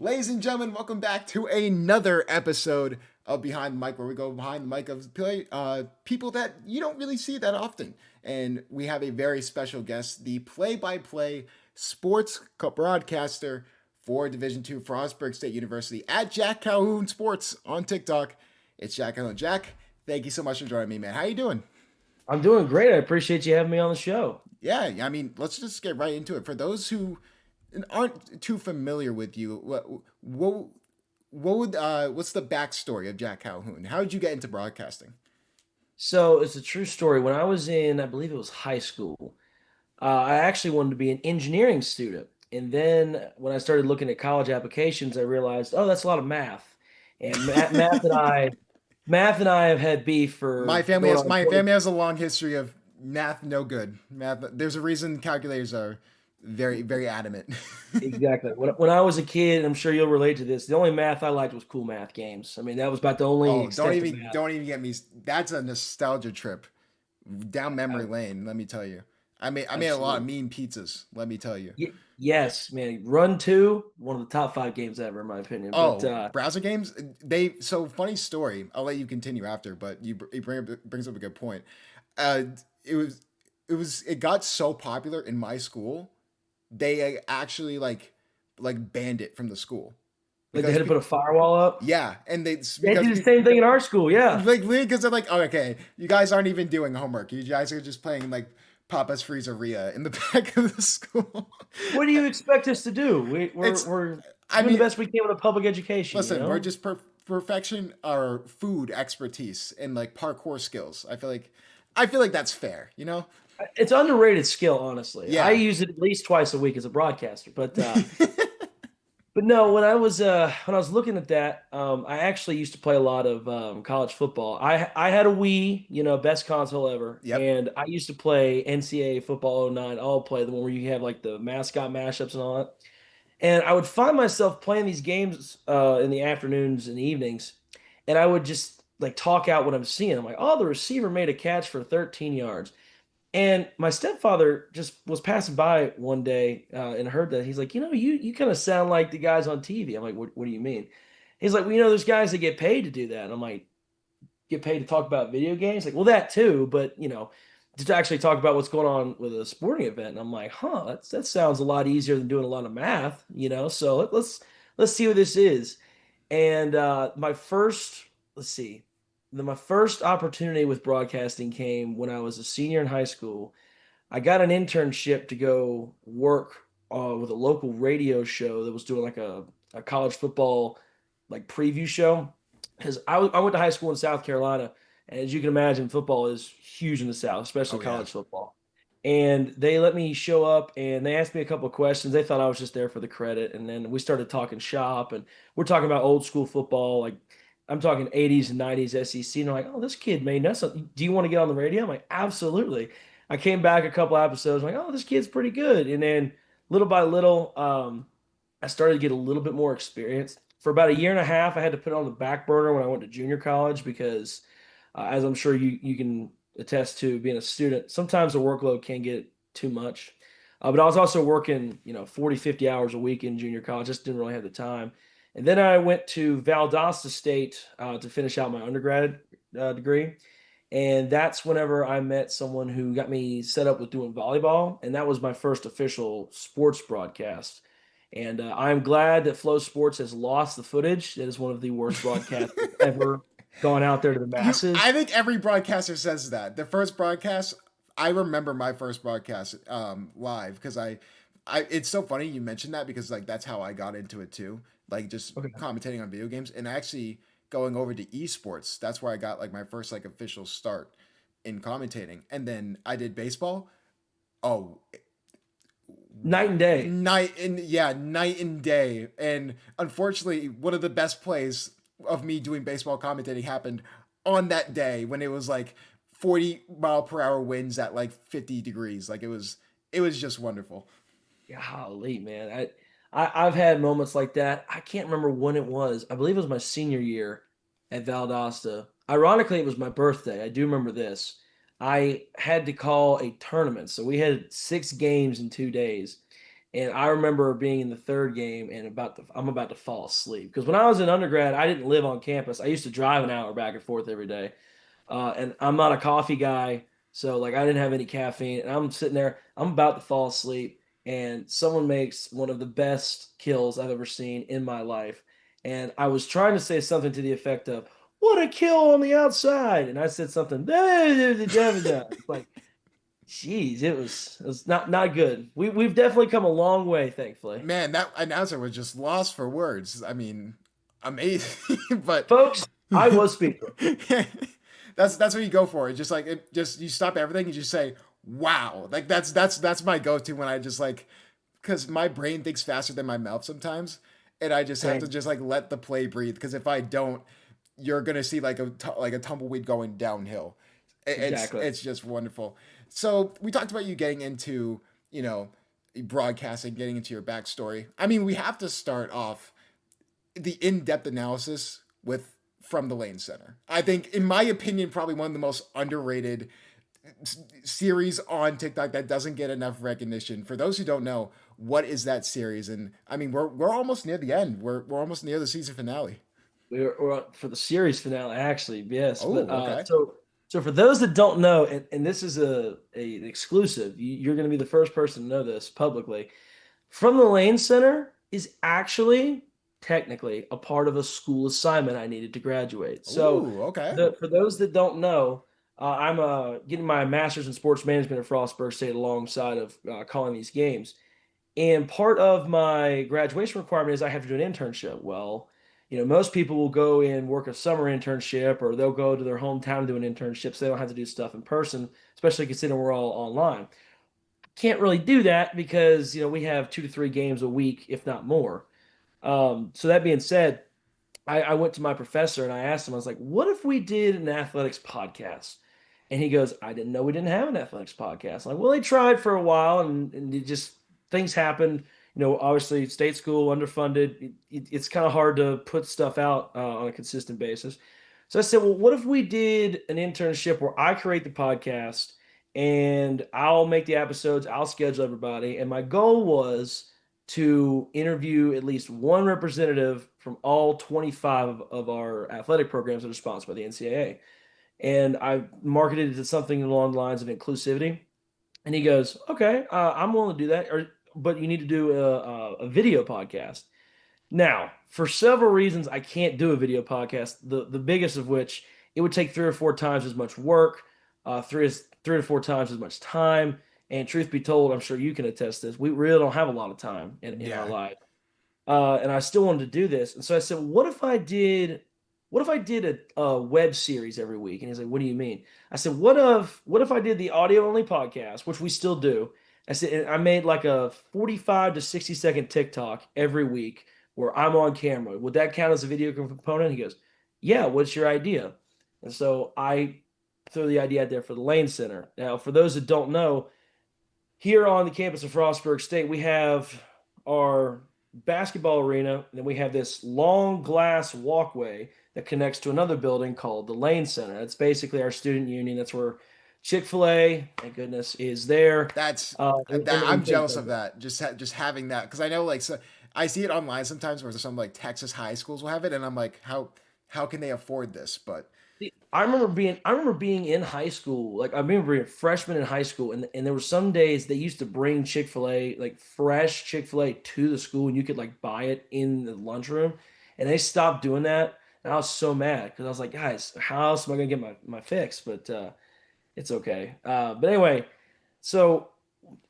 Ladies and gentlemen, welcome back to another episode of Behind the Mic, where we go behind the mic of people that you don't really see that often. And we have a very special guest, the play-by-play sports broadcaster for Division II Frostburg State University at Jack Calhoun Sports on TikTok. It's Jack Calhoun. Jack, thank you so much for joining me, man. How you doing? I'm doing great. I appreciate you having me on the show. Yeah, I mean, let's just get right into it. For those who aren't too familiar with you, what's the backstory of Jack Calhoun? How did you get into broadcasting? So it's a true story. When I was in, I believe it was high school, I actually wanted to be an engineering student. And then when I started looking at college applications, I realized, oh, that's a lot of math. And math and I have had beef for going on My 20. family has a long history of math no good. Math, there's a reason calculators are very adamant. Exactly. When I was a kid, I'm sure you'll relate to this. The only math I liked was cool math games. I mean, that was about the only Oh, extent of math. don't even get me. That's a nostalgia trip down memory lane. Let me tell you. I made a lot of Absolutely. mean pizzas. Let me tell you. Yes, man. Run 2, one of the top 5 games ever, in my opinion. But Oh, browser games. Funny story. I'll let you continue after, but you brings up a good point. Uh, it was it got so popular in my school, they actually banned it from the school like they because had to put a firewall up. yeah, and they They because do the same thing in our school. Yeah. because they're like, oh, okay, you guys aren't even doing homework. You guys are just playing like Papa's Freezeria in the back of the school. What do you expect us to do? It's, We're I doing the mean, best we can with a public education, you listen, we're know? just perfection our food expertise and like parkour skills. I feel like that's fair, you know? It's underrated skill, honestly. I Yeah. use it at least twice a week as a broadcaster. But no, when I was looking at that, I actually used to play a lot of college football. I had a Wii, best console ever, Yep. and I used to play NCAA football '09. I'll play the one where you have like the mascot mashups and all that. And I would find myself playing these games in the afternoons and evenings, and I would just like talk out what I'm seeing. I'm like, oh, the receiver made a catch for 13 yards. And my stepfather just was passing by one day and heard that. He's like, you kind of sound like the guys on TV. I'm like, what do you mean? He's like, well, there's guys that get paid to do that. And I'm like, get paid to talk about video games? Like, well, that too, but to actually talk about what's going on with a sporting event. And I'm like, huh, that sounds a lot easier than doing a lot of math. So let's see what this is. And let's see, my first opportunity with broadcasting came when I was a senior in high school. I got an internship to go work with a local radio show that was doing like a college football like preview show. Because I went to high school in South Carolina, and as you can imagine, football is huge in the South, especially Oh yeah. college football. And they let me show up and they asked me a couple of questions. They thought I was just there for the credit. And then we started talking shop and we're talking about old school football. Like I'm talking 80s and 90s SEC. And they're like, oh, this kid may know something. Do you want to get on the radio? I'm like, absolutely. I came back a couple episodes, I'm like, oh, this kid's pretty good. And then little by little, I started to get a little bit more experience. For about a year and a half, I had to put it on the back burner when I went to junior college because, as I'm sure you can attest to being a student, sometimes the workload can get too much. But I was also working, 40, 50 hours a week in junior college. Just didn't really have the time. And then I went to Valdosta State to finish out my undergrad degree. And that's whenever I met someone who got me set up with doing volleyball. And that was my first official sports broadcast. And I'm glad that Flow Sports has lost the footage. That is one of the worst broadcasts ever gone out there to the I masses. think every broadcaster says that. The first broadcast, I remember my first broadcast live because it's so funny you mentioned that because like that's how I got into it too. Like just Okay. commentating on video games and actually going over to esports. That's where I got like my first like official start in commentating. And then I did baseball. Oh, Night and day. night and day. And unfortunately, one of the best plays of me doing baseball commentating happened on that day when it was like 40-mile-per-hour winds at like 50 degrees. Like it was just wonderful. Golly, man. I've had moments like that. I can't remember when it was. I believe it was my senior year at Valdosta. Ironically, it was my birthday. I do remember this. I had to call a tournament. So we had 6 games in 2 days. And I remember being in the third game and I'm about to fall asleep because when I was in undergrad, I didn't live on campus. I used to drive an hour back and forth every day. And I'm not a coffee guy, so like I didn't have any caffeine. And I'm sitting there, I'm about to fall asleep, and someone makes one of the best kills I've ever seen in my life. And I was trying to say something to the effect of, "What a kill on the outside!" And I said something, it's like, geez, it was not good. We've definitely come a long way, thankfully. Man, that announcer was just lost for words. I mean, amazing. But Folks, I was speechless. that's what you go for. It's just like it just you stop everything and just say, "Wow!" Like that's my go-to when I just like because my brain thinks faster than my mouth sometimes, and I just have to Same. just like let the play breathe. Because if I don't, you're gonna see like like a tumbleweed going downhill. Exactly. It's just wonderful. So we talked about you getting into you know broadcasting, getting into your backstory. I mean, we have to start off the in-depth analysis with From the Lane Center. I think, in my opinion, probably one of the most underrated series on TikTok that doesn't get enough recognition. For those who don't know, what is that series? And I mean, we're almost near the end. We're almost near the season finale. We're up for the series finale, actually, yes. But Oh, okay. so for those that don't know, and this is an exclusive, you're going to be the first person to know this publicly. From the Lane Center is actually technically a part of a school assignment I needed to graduate. So Oh, okay. for those that don't know, I'm getting my master's in sports management at Frostburg State alongside of calling these games. And part of my graduation requirement is I have to do an internship. Well, most people will go and work a summer internship or they'll go to their hometown and do an internship so they don't have to do stuff in person, especially considering we're all online. Can't really do that because, we have 2 to 3 games a week, if not more. So that being said, I went to my professor and I asked him, I was like, what if we did an athletics podcast? And he goes, I didn't know we didn't have an athletics podcast. I'm like, well, they tried for a while and it just things happened. Obviously, state school, underfunded. It's kind of hard to put stuff out on a consistent basis. So I said, well, what if we did an internship where I create the podcast and I'll make the episodes, I'll schedule everybody. And my goal was to interview at least one representative from all 25 of our athletic programs that are sponsored by the NCAA. And I marketed it to something along the lines of inclusivity. And he goes, "Okay, I'm willing to do that, but you need to do a video podcast." Now, for several reasons, I can't do a video podcast. The biggest of which it would take 3 or 4 times as much work, three to four times as much time. And truth be told, I'm sure you can attest this. We really don't have a lot of time in our Yeah. life. And I still wanted to do this. And so I said, what if I did a web series every week? And he's like, what do you mean? I said, what if I did the audio only podcast, which we still do. I said, and I made like a 45 to 60-second TikTok every week where I'm on camera. Would that count as a video component? He goes, yeah, what's your idea? And so I threw the idea out there for the Lane Center. Now, for those that don't know, here on the campus of Frostburg State, we have our basketball arena, and then we have this long glass walkway that connects to another building called the Lane Center. That's basically our student union. That's where Chick-fil-A, thank goodness, is there. That's And I'm things jealous like of that. that. Just having that because I know like so I see it online sometimes where some like Texas high schools will have it, and I'm like, how can they afford this? But I remember being in high school. Like I remember being a freshman in high school, and there were some days they used to bring Chick-fil-A, like fresh Chick-fil-A to the school, and you could like buy it in the lunchroom. And they stopped doing that. And I was so mad because I was like, guys, how else am I gonna get my fix? But it's okay. But anyway, so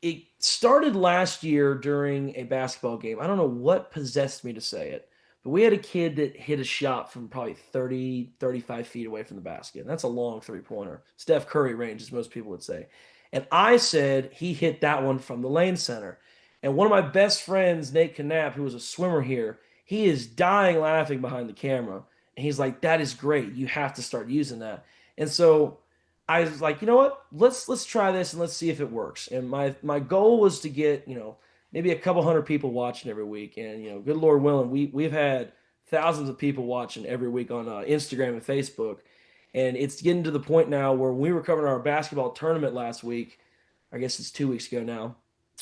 it started last year during a basketball game. I don't know what possessed me to say it, but we had a kid that hit a shot from probably 30, 35 feet away from the basket. And that's a long 3-pointer. Steph Curry range, as most people would say. And I said he hit that one from the Lane Center. And one of my best friends, Nate Knapp, who was a swimmer here, he is dying laughing behind the camera. And he's like, that is great. You have to start using that. And so I was like, you know what? Let's try this and let's see if it works. And my goal was to get, maybe a couple hundred people watching every week. And good Lord willing, we've had thousands of people watching every week on Instagram and Facebook. And it's getting to the point now where we were covering our basketball tournament last week. I guess it's 2 weeks ago now.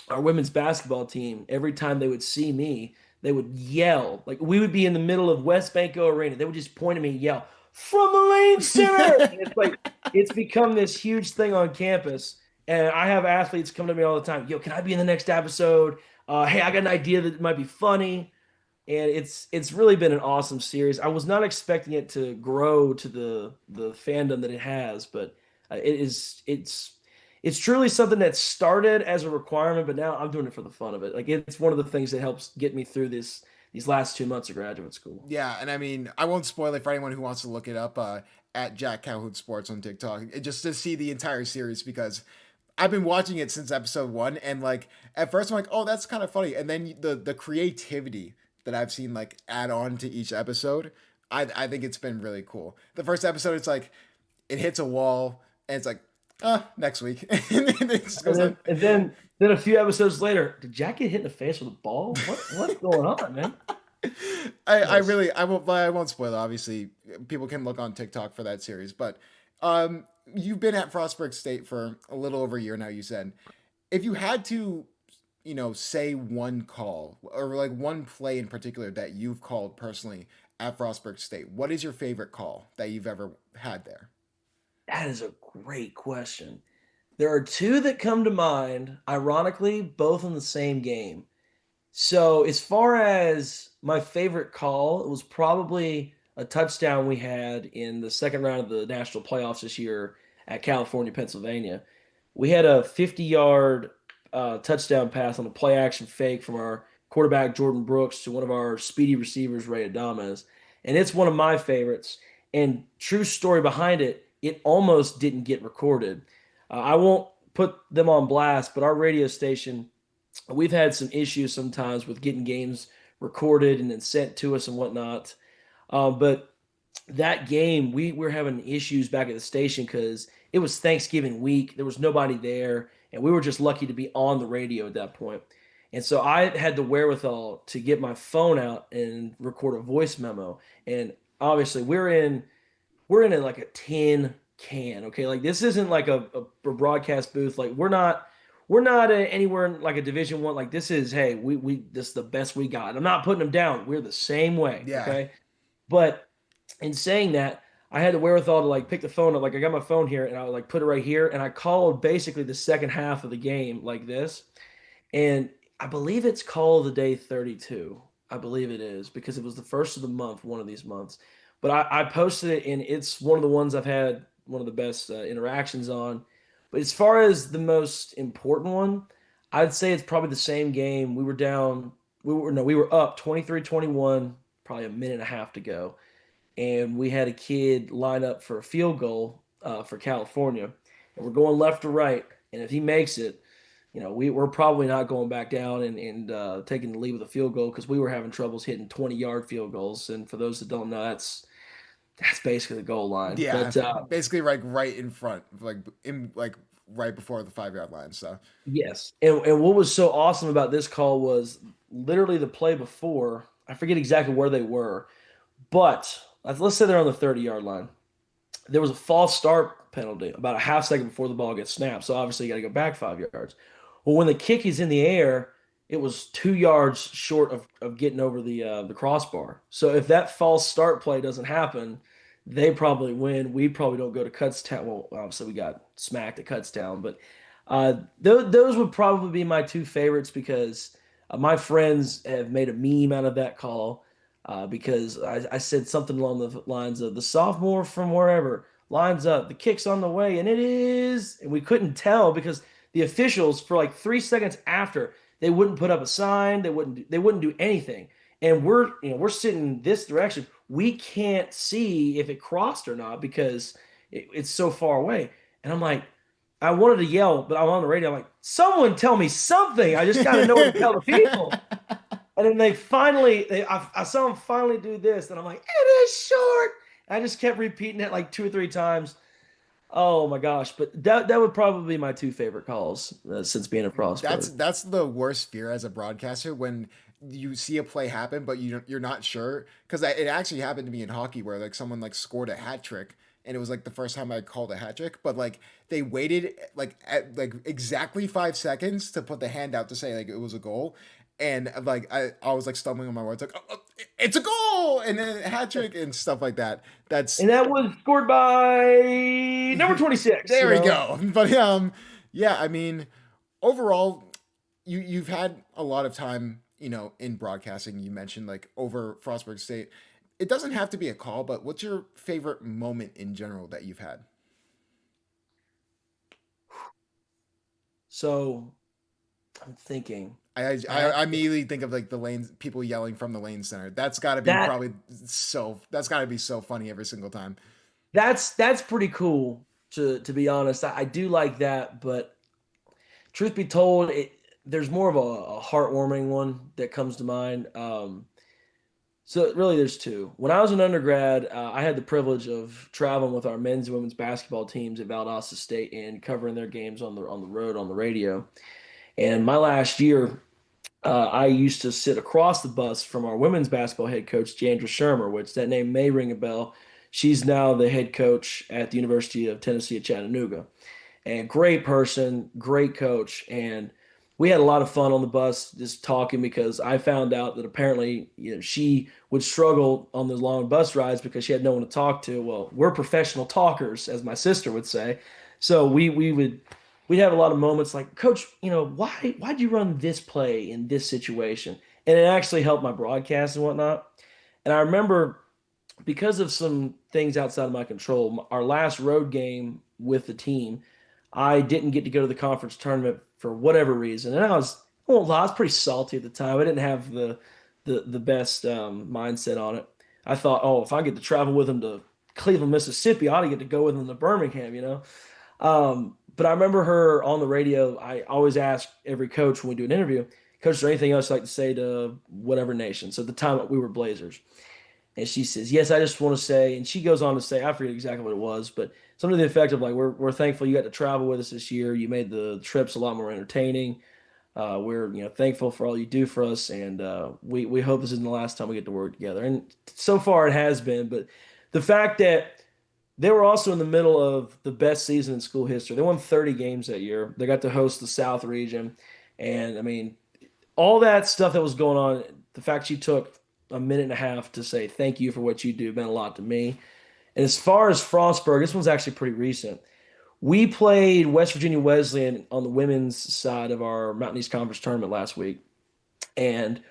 our women's basketball team, every time they would see me, they would yell. Like we would be in the middle of West Banco Arena. They would just point at me and yell, "From the lane center!" And it's like it's become this huge thing on campus. And I have athletes come to me all the time. Yo, can I be in the next episode? Hey, I got an idea that might be funny. And it's really been an awesome series. I was not expecting it to grow to the fandom that it has, but it's truly something that started as a requirement, but now I'm doing it for the fun of it. Like it's one of the things that helps get me through these last 2 months of graduate school. Yeah, and I mean, I won't spoil it for anyone who wants to look it up at Jack Calhoun Sports on TikTok, just to see the entire series because I've been watching it since episode one, and like at first I'm like, oh, that's kind of funny, and then the creativity that I've seen like add on to each episode, I think it's been really cool. The first episode, it's like it hits a wall, and it's like, next week, and then it just And goes on. then a few episodes later, did Jack get hit in the face with a ball? What's going on, man? I Yes. really I won't spoil it. Obviously, people can look on TikTok for that series. But you've been at Frostburg State for a little over a year now. You said if you had to, say one call or like one play in particular that you've called personally at Frostburg State, what is your favorite call that you've ever had there? That is a great question. There are two that come to mind, ironically, both in the same game. So, as far as my favorite call, it was probably a touchdown we had in the second round of the national playoffs this year at California, Pennsylvania. We had a 50-yard touchdown pass on a play action fake from our quarterback, Jordan Brooks, to one of our speedy receivers, Ray Adames. And it's one of my favorites. And true story behind it, it almost didn't get recorded. I won't put them on blast, but our radio station, we've had some issues sometimes with getting games recorded and then sent to us and whatnot. But that game, we were having issues back at the station because it was Thanksgiving week. There was nobody there, and we were just lucky to be on the radio at that point. And so I had the wherewithal to get my phone out and record a voice memo. And obviously, we're in like a tin can. Okay, like this isn't like a broadcast booth. Like we're not anywhere in like a Division One. Like this is, hey, we this is the best we got. I'm not putting them down. We're the same way. Yeah, Okay, but in saying that, I had the wherewithal to like pick the phone up. Like I got my phone here and I would like put it right here, and I called basically the second half of the game like this. And I believe it's Call of the Day 32. I believe it is because it was the first of the month, one of these months. But I posted it, and it's one of the ones I've had one of the best interactions on. But as far as the most important one, I'd say it's probably the same game. We were down, we were no, we were up 23-21, probably a minute and a half to go. And we had a kid line up for a field goal for California. And we're going left to right. And if he makes it, we're probably not going back down and taking the lead with a field goal because we were having troubles hitting 20-yard field goals. And for those that don't know, that's basically the goal line. yeah, But basically like right in front, like right before the 5 yard line. So yes, and what was so awesome about this call was literally the play before. I forget exactly where they were, but let's say they're on the 30-yard line. There was a false start penalty about a half second before the ball gets snapped. So obviously you got to go back 5 yards. Well, when the kick is in the air, it was 2 yards short of getting over the crossbar. So if that false start play doesn't happen, they probably win. We probably don't go to Cutstown. Well, obviously we got smacked at Cutstown, but those would probably be my two favorites because my friends have made a meme out of that call because I said something along the lines of the sophomore from wherever lines up, the kick's on the way, and it is. And we couldn't tell because the officials for like 3 seconds after they wouldn't put up a sign, they wouldn't do anything. And we're sitting this direction. We can't see if it crossed or not because it's so far away. And I'm like, I wanted to yell, but I'm on the radio. I'm like, someone tell me something. I just got to know what to tell the people. And then I saw them finally do this, and I'm like, it is short. I just kept repeating it like 2 or 3 times. Oh my gosh! But that would probably be my two favorite calls since being a that's Frostburg. that's the worst fear as a broadcaster when you see a play happen, but you're not sure because it actually happened to me in hockey where like someone like scored a hat trick and it was like the first time I called a hat trick. But like they waited like at like exactly 5 seconds to put the hand out to say like it was a goal, and like I was like stumbling on my words like it's a goal and then a hat trick and stuff like that. That's And that was scored by number 26, there we go. But yeah, I mean overall you've had a lot of time, in broadcasting. You mentioned like over Frostburg State. It doesn't have to be a call, but what's your favorite moment in general that you've had? So I'm thinking I that immediately think of like the lanes, people yelling from the lane center. That's got to be that probably so. That's got to be so funny every single time. that's pretty cool to be honest. I do like that, but truth be told, there's more of a heartwarming one that comes to mind. So really, there's two. When I was an undergrad, I had the privilege of traveling with our men's and women's basketball teams at Valdosta State and covering their games on the road on the radio. And my last year, I used to sit across the bus from our women's basketball head coach, Jandra Shermer, which that name may ring a bell. She's now the head coach at the University of Tennessee at Chattanooga, and great person, great coach. And we had a lot of fun on the bus just talking because I found out that apparently, she would struggle on those long bus rides because she had no one to talk to. Well, we're professional talkers, as my sister would say. So we'd have a lot of moments like, Coach, why'd you run this play in this situation? And it actually helped my broadcast and whatnot. And I remember because of some things outside of my control, our last road game with the team, I didn't get to go to the conference tournament for whatever reason, and I won't lie, I was pretty salty at the time. I didn't have the best mindset on it. I thought, oh, if I get to travel with them to Cleveland, Mississippi, I ought to get to go with them to Birmingham. But I remember her on the radio. I always ask every coach when we do an interview, Coach, is there anything else you'd like to say to whatever nation? So at the time we were Blazers. And she says, yes, I just want to say, and she goes on to say, I forget exactly what it was, but something to the effect of like, we're thankful you got to travel with us this year. You made the trips a lot more entertaining. We're thankful for all you do for us, and we hope this isn't the last time we get to work together. And so far it has been, but the fact that they were also in the middle of the best season in school history. They won 30 games that year. They got to host the South region, and I mean, all that stuff that was going on, the fact she took a minute and a half to say thank you for what you do meant a lot to me. And as far as Frostburg, this one's actually pretty recent. We played West Virginia Wesleyan on the women's side of our Mountain East Conference tournament last week, and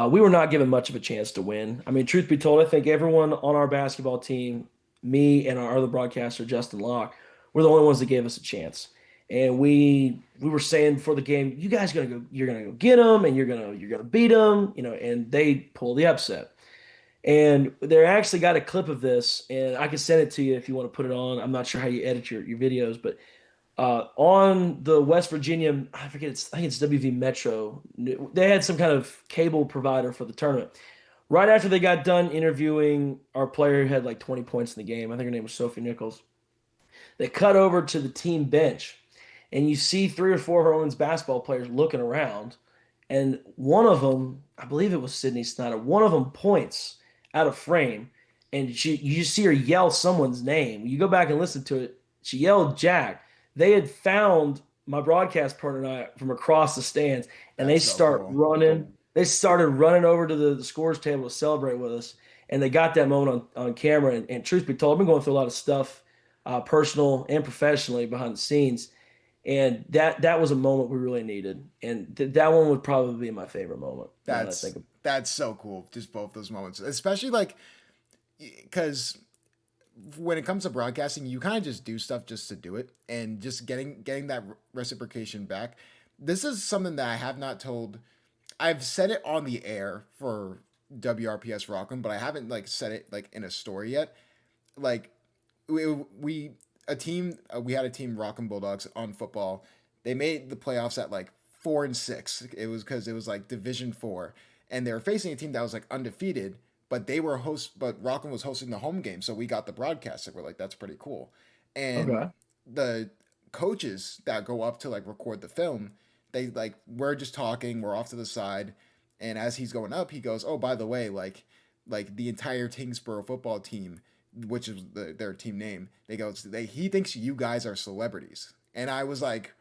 we were not given much of a chance to win. I mean, truth be told, I think everyone on our basketball team, me and our other broadcaster Justin Locke, were the only ones that gave us a chance. And we were saying before the game, you guys you're gonna go get them, and you're gonna beat them, and they pull the upset. And they actually got a clip of this, and I can send it to you if you want to put it on. I'm not sure how you edit your videos, but on the West Virginia, I think it's WV Metro. They had some kind of cable provider for the tournament. Right after they got done interviewing our player who had like 20 points in the game, I think her name was Sophie Nichols. They cut over to the team bench, and you see three or four of our women's basketball players looking around, and one of them, I believe it was Sydney Snyder, one of them points out of frame, and you just see her yell someone's name. You go back and listen to it. She yelled Jack. They had found my broadcast partner and I from across the stands, and they That's so start cool. running. They started running over to the scores table to celebrate with us, and they got that moment on camera. And truth be told, I've been going through a lot of stuff, personal and professionally, behind the scenes, and that was a moment we really needed. And that one would probably be my favorite moment. Now that I That's think of. that's so cool. Just both those moments, especially like because when it comes to broadcasting, you kind of just do stuff just to do it, and just getting that reciprocation back. This is something that I have not told. I've said it on the air for WRPS Rockland, but I haven't like said it like in a story yet. Like we a team we had a team Rockland Bulldogs on football. They made the playoffs at like 4-6. It was because it was like Division 4, and they were facing a team that was like undefeated. But Rockland was hosting the home game, so we got the broadcast. And we're like, that's pretty cool. And Okay. the coaches that go up to like record the film, they like we're just talking, we're off to the side, and as he's going up, he goes, "Oh, by the way, like the entire Tingsboro football team which is their team name. He thinks you guys are celebrities, and I was like,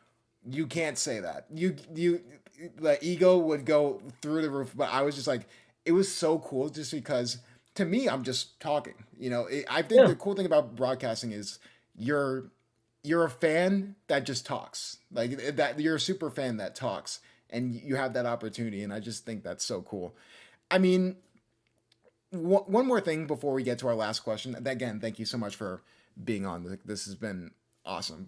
you can't say that. The ego would go through the roof, but I was just like, it was so cool just because to me, I'm just talking. I think Yeah. the cool thing about broadcasting is you're you're a fan that just talks, like that you're a super fan that talks, and you have that opportunity, and I just think that's so cool. I mean, one more thing before we get to our last question. Again, thank you so much for being on. This has been awesome.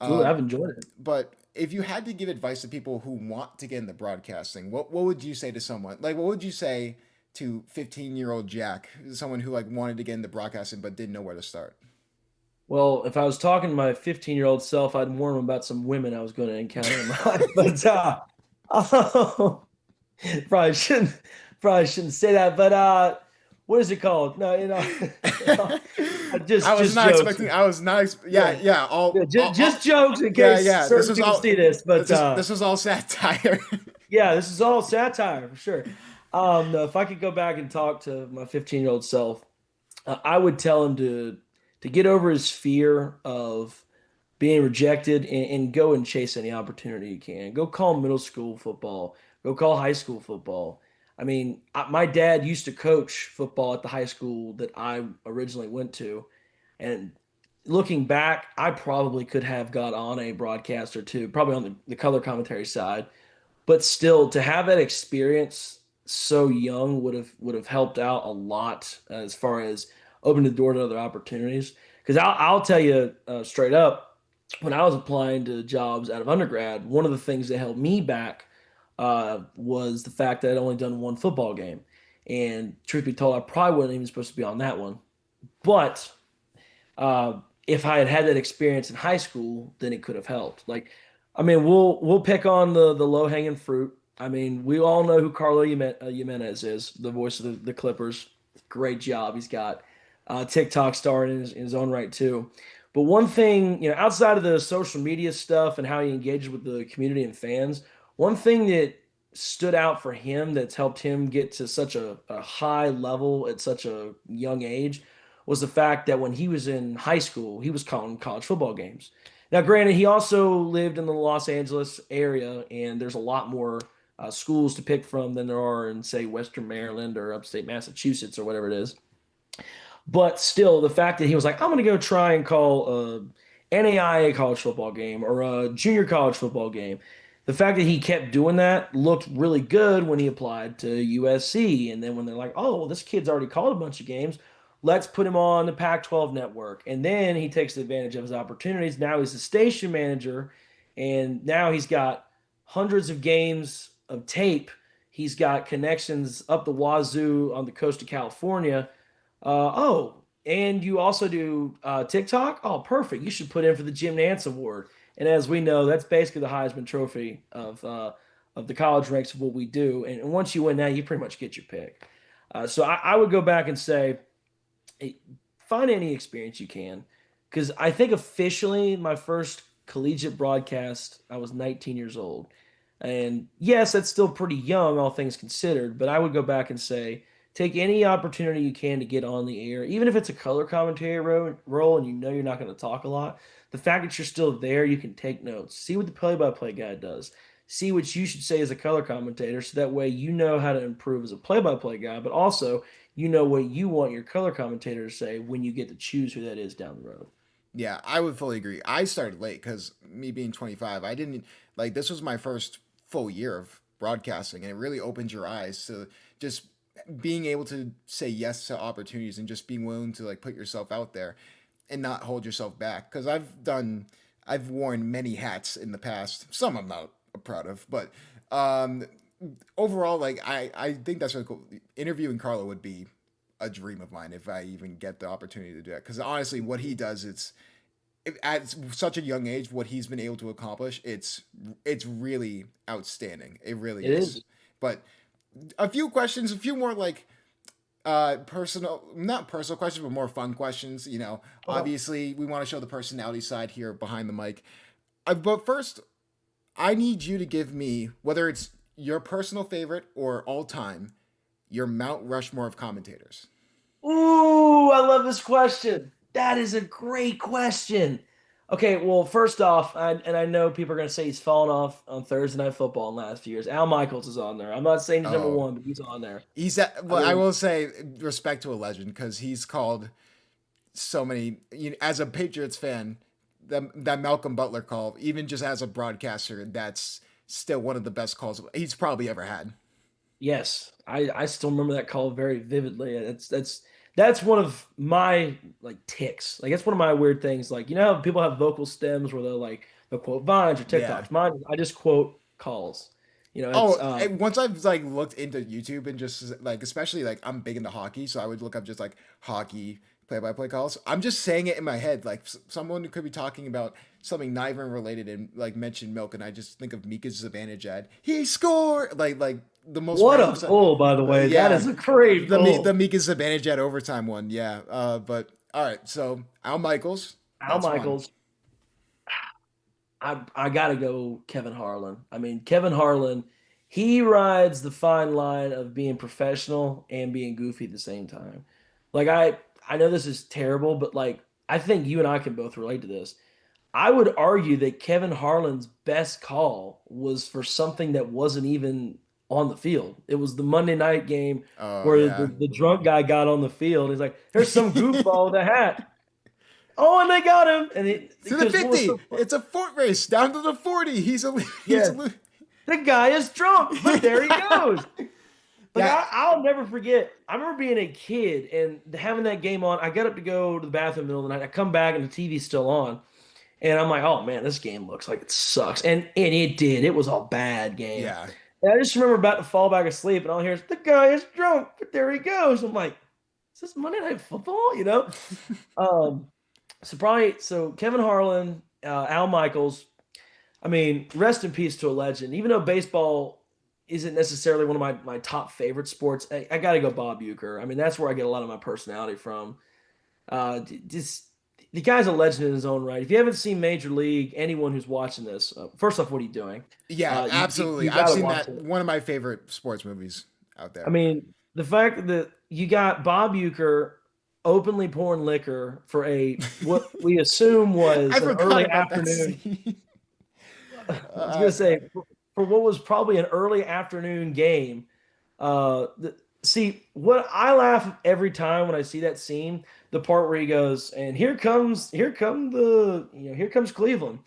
Absolutely. Uh, I've enjoyed it. but if you had to give advice to people who want to get into broadcasting, what would you say to someone? Like, what would you say to 15-year-old Jack, someone who like wanted to get into broadcasting but didn't know where to start? Well, if I was talking to my 15-year-old self, I'd warn him about some women I was going to encounter in my life. But oh, probably shouldn't probably shouldn't say that. But what is it called? No, I was just not jokes. expecting. I was not. Yeah, Yeah, yeah. yeah, just All jokes in yeah, case yeah. certain people see this. But This was all satire. yeah, this is all satire for sure. No, if I could go back and talk to my 15-year-old self, I would tell him to get over his fear of being rejected and go and chase any opportunity you can. Go call middle school football. Go call high school football. I mean, my dad used to coach football at the high school that I originally went to, and looking back, I probably could have got on a broadcast or two, probably on the color commentary side, but still to have that experience so young would have helped out a lot as far as opening the door to other opportunities. Because I'll tell you straight up, when I was applying to jobs out of undergrad, one of the things that held me back was the fact that I'd only done one football game, and truth be told, I probably wasn't even supposed to be on that one. But uh, if I had had that experience in high school, then it could have helped. Like, I mean, we'll pick on the low hanging fruit. I mean, we all know who Carlo Jimenez is, the voice of the Clippers. Great job he's got. TikTok star in his own right too. But one thing, outside of the social media stuff and how he engages with the community and fans, one thing that stood out for him that's helped him get to such a high level at such a young age was the fact that when he was in high school, he was calling college football games. Now, granted, he also lived in the Los Angeles area, and there's a lot more schools to pick from than there are in, say, Western Maryland or upstate Massachusetts or whatever it is. But still, the fact that he was like, I'm going to go try and call a NAIA college football game or a junior college football game. The fact that he kept doing that looked really good when he applied to USC. And then when they're like, oh, well, this kid's already called a bunch of games, let's put him on the Pac 12 network. And then he takes advantage of his opportunities. Now he's a station manager, and now he's got hundreds of games of tape. He's got connections up the wazoo on the coast of California. Oh, and you also do TikTok? Oh, perfect. You should put in for the Jim Nance Award. And as we know, that's basically the Heisman Trophy of the college ranks of what we do. And once you win that, you pretty much get your pick. So I would go back and say, hey, find any experience you can, because I think officially my first collegiate broadcast, I was 19 years old. And yes, that's still pretty young, all things considered, but I would go back and say, take any opportunity you can to get on the air, even if it's a color commentary role and you know you're not going to talk a lot. The fact that you're still there, you can take notes, see what the play-by-play guy does, see what you should say as a color commentator, so that way you know how to improve as a play-by-play guy, but also you know what you want your color commentator to say when you get to choose who that is down the road. Yeah, I would fully agree. I started late because me being 25, I didn't like this was my first full year of broadcasting, and it really opens your eyes to just being able to say yes to opportunities and just being willing to like put yourself out there and not hold yourself back. Because I've worn many hats in the past. Some I'm not proud of, but um, overall, like I think that's really cool. Interviewing Carlo would be a dream of mine if I even get the opportunity to do that. Because honestly, what he does, at such a young age, what he's been able to accomplish, it's really outstanding. It really It is. is. But a few questions, a few more like personal, not personal questions, but more fun questions. Okay. Obviously, we want to show the personality side here behind the mic. But first, I need you to give me, whether it's your personal favorite or all time, your Mount Rushmore of commentators. Ooh, I love this question. That is a great question. Okay, well, first off, I know people are going to say he's fallen off on Thursday Night Football in the last few years. Al Michaels is on there. I'm not saying he's number Oh, one, but he's on there. I well, I mean, will say respect to a legend because he's called so many. As a Patriots fan, that Malcolm Butler call, even just as a broadcaster, that's still one of the best calls he's probably ever had. yes, I still remember that call very vividly. That's one of my like ticks. Like that's one of my weird things. Like you know how people have vocal stems where they'll quote vines or Yeah. TikToks. Mine, I just quote calls. You know, it's Oh, once I've like looked into YouTube and just like, especially like I'm big into hockey, so I would look up just like hockey play-by-play calls. I'm just saying it in my head, like someone could be talking about something not even related and like mention milk, and I just think of Mika's Zibanejad. He scored like the most what random a stuff. pull, by the way. That Yeah, is a great the pull. Mika Zibanejad overtime one. Yeah, but all right. So Al Michaels, Al that's fun. Michaels. I gotta go Kevin Harlan. I mean, Kevin Harlan, he rides the fine line of being professional and being goofy at the same time. Like I know this is terrible, but like I think you and I can both relate to this. I would argue that Kevin Harlan's best call was for something that wasn't even on the field. It was the Monday night game Oh where yeah. the drunk guy got on the field. He's like, "There's some goofball with a hat." Oh, and they got him. And To the because what was 50. so fun? It's a fort race down to the 40. He's Yeah, a the guy is drunk, but there he goes. Like that I'll never forget. I remember being a kid and having that game on. I got up to go to the bathroom in the middle of the night. I come back and the TV's still on. And I'm like, oh man, this game looks like it sucks. And it did. It was a bad game. yeah. And I just remember about to fall back asleep, and all I hear is the guy is drunk, but there he goes. I'm like, is this Monday Night Football? You know? Um, so Kevin Harlan, Al Michaels. I mean, rest in peace to a legend. Even though baseball isn't necessarily one of my top favorite sports, I got to go Bob Uecker. I mean, that's where I get a lot of my personality from. Just the guy's a legend in his own right. If you haven't seen Major League, anyone who's watching this, first off, what are you doing? Yeah, absolutely. You I've got to seen watch that, it. one of my favorite sports movies out I there. mean, the fact that you got Bob Uecker openly pouring liquor for a what we assume I was an forgot early about that afternoon. scene. I was Uh, gonna say for what was probably an early afternoon game. See, what I laugh every time when I see that scene, the part where he goes, and here comes Cleveland,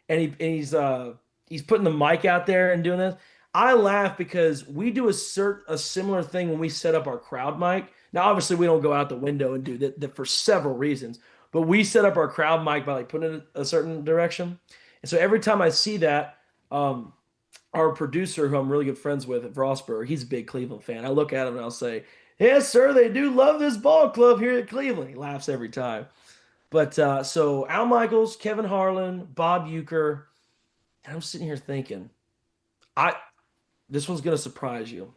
and he's putting the mic out there and doing this. I laugh because we do a similar thing when we set up our crowd mic. Now, obviously, we don't go out the window and do that for several reasons, but we set up our crowd mic by like putting it a certain direction. And so every time I see that, um, our producer, who I'm really good friends with at Frostburg, he's a big Cleveland fan. I look at him and I'll say, "Yes, sir, they do love this ball club here at Cleveland." He laughs every time. But so Al Michaels, Kevin Harlan, Bob Uecker, and I'm sitting here thinking, I this one's gonna surprise you.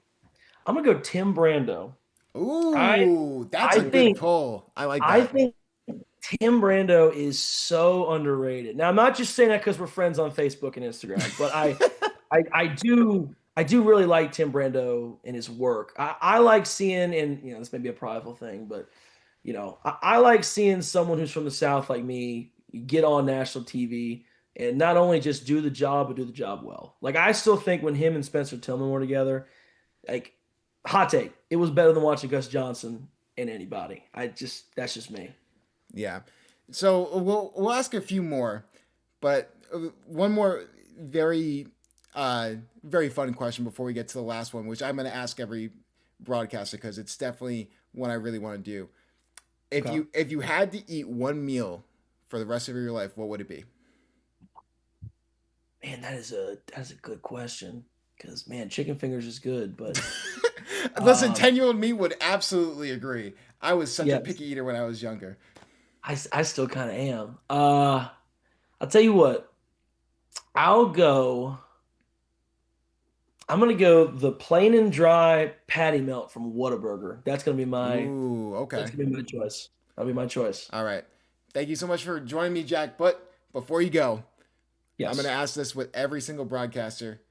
I'm gonna go Tim Brando. I Ooh, that's I a good think pull. I like I that. think Tim Brando is so underrated. Now I'm not just saying that because we're friends on Facebook and Instagram, but I do really like Tim Brando and his work. I like seeing, and this may be a prideful thing, but I like seeing someone who's from the South like me get on national TV and not only just do the job, but do the job well. Like I still think when him and Spencer Tillman were together, like hot take, it was better than watching Gus Johnson and anybody. That's just me. Yeah. So we'll ask a few more, but one more very very fun question before we get to the last one, which I'm going to ask every broadcaster because it's definitely one I really want to do. If Okay. you had to eat one meal for the rest of your life, what would it be? Man, that is a good question because man, chicken fingers is good, but Listen, um, 10-year-old me would absolutely agree. I was such a yes, picky eater when I was younger. I still kind of am. I'll tell you what, I'll go. I'm gonna go the plain and dry patty melt from Whataburger. Ooh, That's okay. gonna be my choice. That'll be my choice. All right. Thank you so much for joining me, Jack. But before you go, I'm going to Yes. ask this with every single broadcaster.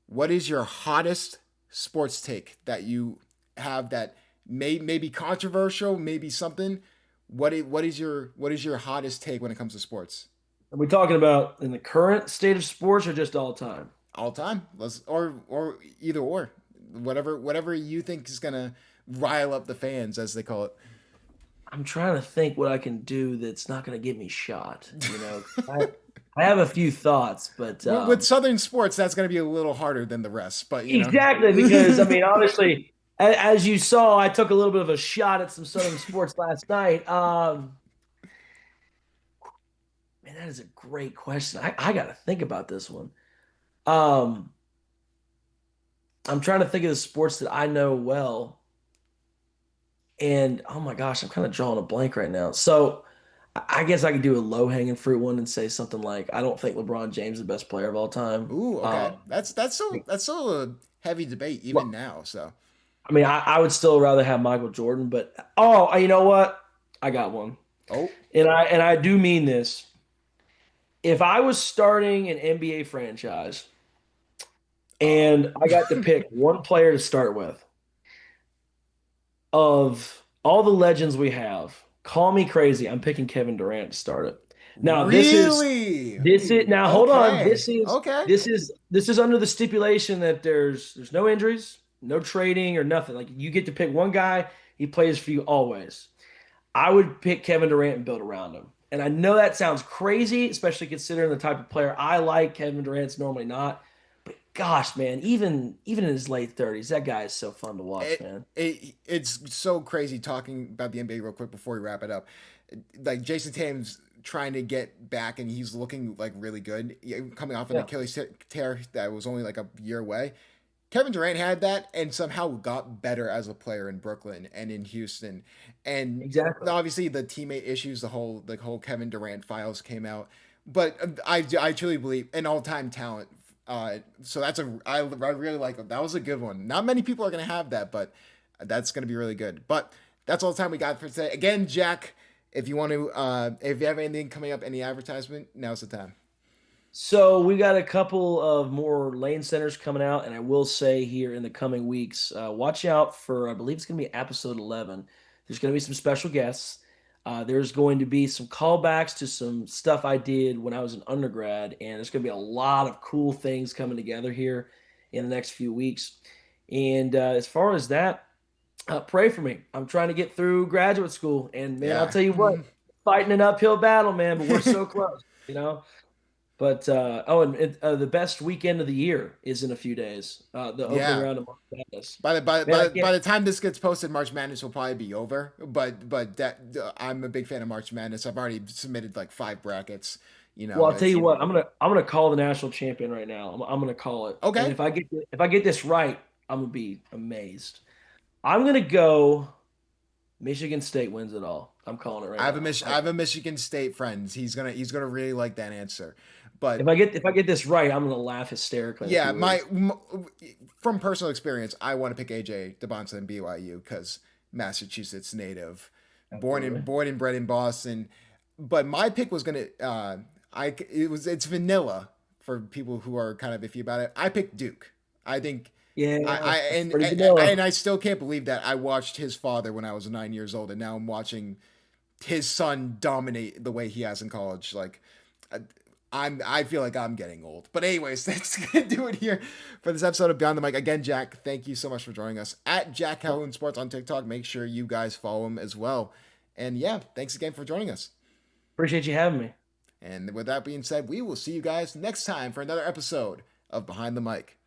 What is your hottest sports take that you have that maybe controversial, maybe something. What is your hottest take when it comes to sports? Are we talking about in the current state of sports or just all time? All time. Let's or either or. Whatever you think is gonna rile up the fans, as they call it. I'm trying to think what I can do that's not going to get me shot. I have a few thoughts, but With Southern sports, that's gonna be a little harder than the rest, but exactly because I mean, obviously, as you saw, I took a little bit of a shot at some Southern sports last night. Man, that is a great question. I got to think about this one. Um, I'm trying to think of the sports that I know well, and oh my gosh, I'm kind of drawing a blank right now. So I guess I could do a low hanging fruit one and say something like, I don't think LeBron James is the best player of all time. Ooh, okay. That's still a heavy debate even Well, now. So, I mean, I would still rather have Michael Jordan, but oh, you know what? I got one, oh, and I do mean this. If I was starting an NBA franchise and I got to uh-oh. pick one player to start with, of all the legends we have, call me crazy, I'm picking Kevin Durant to start it. Now, Really? now hold on. Okay. Okay. This is under the stipulation that there's no injuries, no trading or nothing. Like you get to pick one guy, he plays for you always. I would pick Kevin Durant and build around him. And I know that sounds crazy, especially considering the type of player I like. Kevin Durant's normally not. But gosh, man, even in his late 30s, that guy is so fun to watch, man. It's so crazy talking about the NBA real quick before we wrap it up. Like Jason Tatum's trying to get back and he's looking like really good. Coming off an Yeah, Achilles tear that was only like a year away. Kevin Durant had that and somehow got better as a player in Brooklyn and in Houston. And exactly. obviously the teammate issues, the whole Kevin Durant files came out. But I truly believe an all-time talent. So I really like it. That was a good one. Not many people are gonna have that, but that's gonna be really good. But that's all the time we got for today. Again, Jack, if you have anything coming up, any advertisement, now's the time. So we got a couple of more lane centers coming out, and I will say here in the coming weeks, watch out for I believe it's going to be episode 11. There's going to be some special guests. There's going to be some callbacks to some stuff I did when I was an undergrad, and there's going to be a lot of cool things coming together here in the next few weeks. And as far as that, pray for me. I'm trying to get through graduate school, and man, I'll Yeah. tell you what, fighting an uphill battle, man, but we're so close, you know. But the best weekend of the year is in a few days. The opening Yeah. round of March Madness. By the by, Man, I by, by can't. the time this gets posted, March Madness will probably be over. But that I'm a big fan of March Madness. I've already submitted like 5 brackets. Well, I'll tell It's you what. I'm gonna call the national champion right now. I'm gonna call it. And okay. if I get this right, I'm gonna be amazed. I'm gonna go. Michigan State wins it all. I'm calling it right now. I have a Michigan State friend. He's gonna really like that answer. If But I get if I get this right, I'm gonna laugh hysterically in a yeah, few weeks. from personal experience, I want to pick AJ DeBonta and BYU because Massachusetts native, Absolutely. born and bred in Boston. But my pick was gonna it's vanilla for people who are kind of iffy about it. I picked Duke. I think I Yeah, that's and pretty I- vanilla. and I still can't believe that I watched his father when I was 9 years old, and now I'm watching his son dominate the way he has in college. Like, I- I feel like I'm getting old. But anyways, that's gonna do it here for this episode of Beyond the Mic. Again, Jack, thank you so much for joining us at Jack Calhoun Sports on TikTok. Make sure you guys follow him as well. And yeah, thanks again for joining us. Appreciate you having me. And with that being said, we will see you guys next time for another episode of Behind the Mic.